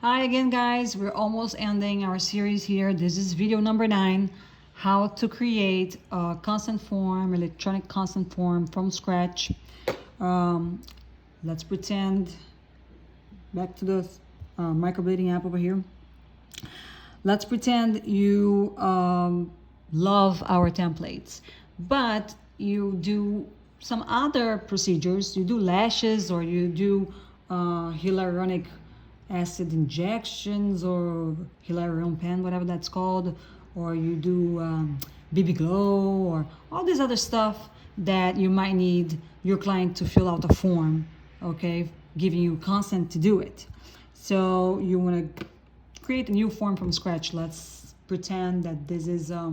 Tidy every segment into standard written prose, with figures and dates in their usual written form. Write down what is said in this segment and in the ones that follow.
Hi again, guys. We're almost ending our series here. This is video number 9, how to create a constant form, electronic constant form from scratch. Let's pretend, back to the microblading app over here. Let's pretend you love our templates, but you do some other procedures. You do lashes, or you do hyaluronic acid injections, or hyaluronic pen, whatever that's called, or you do BB glow, or all this other stuff that you might need your client to fill out a form, okay, giving you consent to do it. So you want to create a new form from scratch. Let's pretend that this is a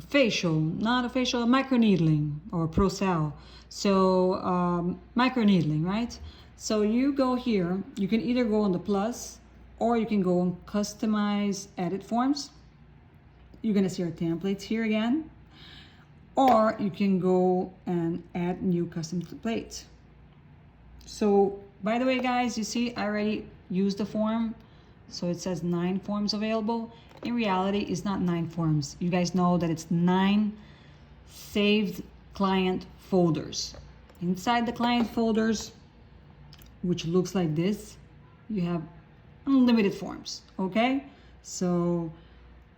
facial, not a facial, a microneedling or pro-cell. So microneedling, right? So you go here, you can either go on the plus, or you can go on customize edit forms. You're gonna see our templates here again, or you can go and add new custom templates. So by the way, guys, you see I already used the form. So it says 9 forms available. In reality, it's not 9 forms. You guys know that it's 9 saved client folders. Inside the client folders, which looks like this, you have unlimited forms, okay? So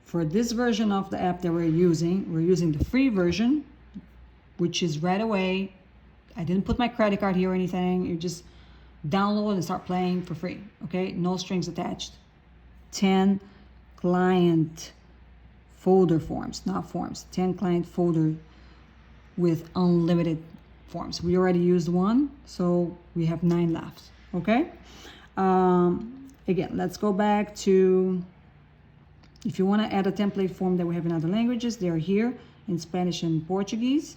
for this version of the app that we're using the free version, which is right away. I didn't put my credit card here or anything. You just download and start playing for free, okay? No strings attached. 10 client folder forms, not forms. 10 client folder with unlimited forms. We already used 1, so we have 9 left, okay? Again, let's go back to, if you want to add a template form that we have in other languages, they're here in Spanish and Portuguese,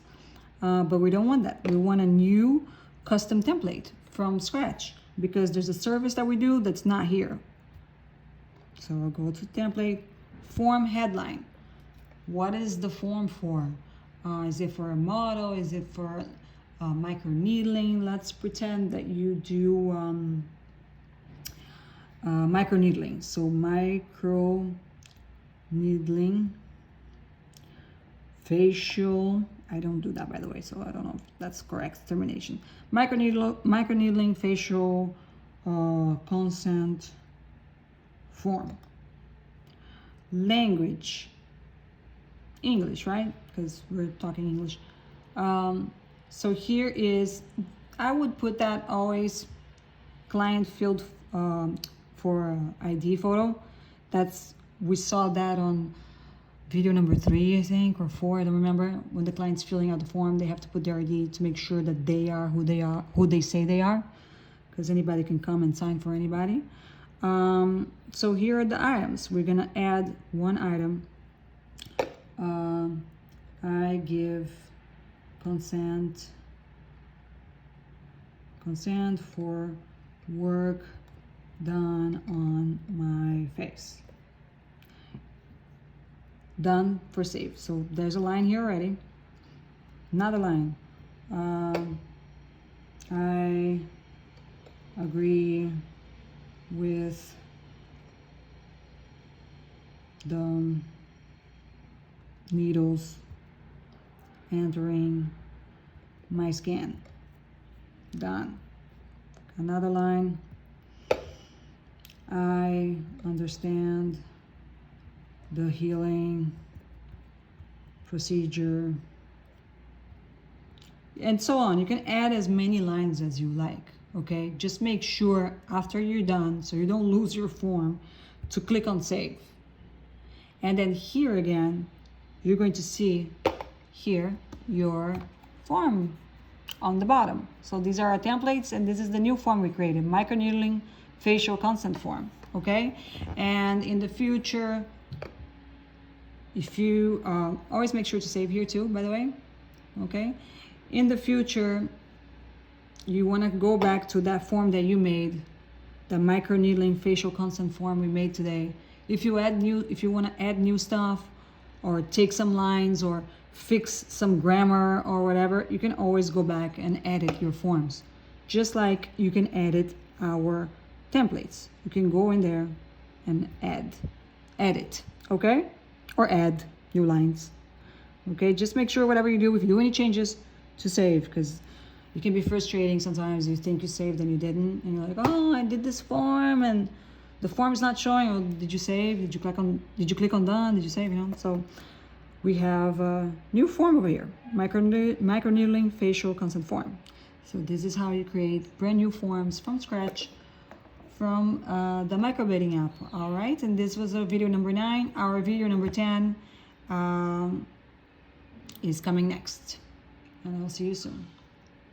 but we don't want that. We want a new custom template from scratch, because there's a service that we do that's not here. So I'll go to template, form headline. What is the form for? Is it for a model? Is it for micro needling? Let's pretend that you do micro needling. So micro needling, facial. I don't do that, by the way, so I don't know if that's correct termination. Micro needling facial consent form. Language, English, right? Because we're talking English. So here is, I would put that always client field for ID photo. We saw that on video number 3, I think, or 4, I don't remember. When the client's filling out the form, they have to put their ID to make sure that they are, who they say they are, because anybody can come and sign for anybody. So here are the items. We're gonna add one item. I give consent for work done on my face. Done for save. So there's a line here already. Another line. I agree with the needles entering my skin. Done. Another line. I understand the healing procedure, and so on. You can add as many lines as you like, okay? Just make sure after you're done, so you don't lose your form, to click on save. And then here again, you're going to see here your form on the bottom. So these are our templates, and this is the new form we created, microneedling facial consent form, okay? And in the future, if you always make sure to save here too, by the way, okay? In the future, you want to go back to that form that you made, the microneedling facial consent form we made today. If you want to add new stuff, or take some lines, or fix some grammar or whatever, you can always go back and edit your forms, just like you can edit our templates. You can go in there and edit, okay? Or add new lines, okay? Just make sure whatever you do, if you do any changes, to save, because it can be frustrating sometimes. You think you saved and you didn't, and you're like, oh, I did this form and the form is not showing. Oh, did you save? Did you click on done? Did you save? You know, so we have a new form over here, micro needling facial consent form. So this is how you create brand new forms from scratch from the Microblading app. All right, and this was video number 9. Our video number 10 is coming next, and I'll see you soon.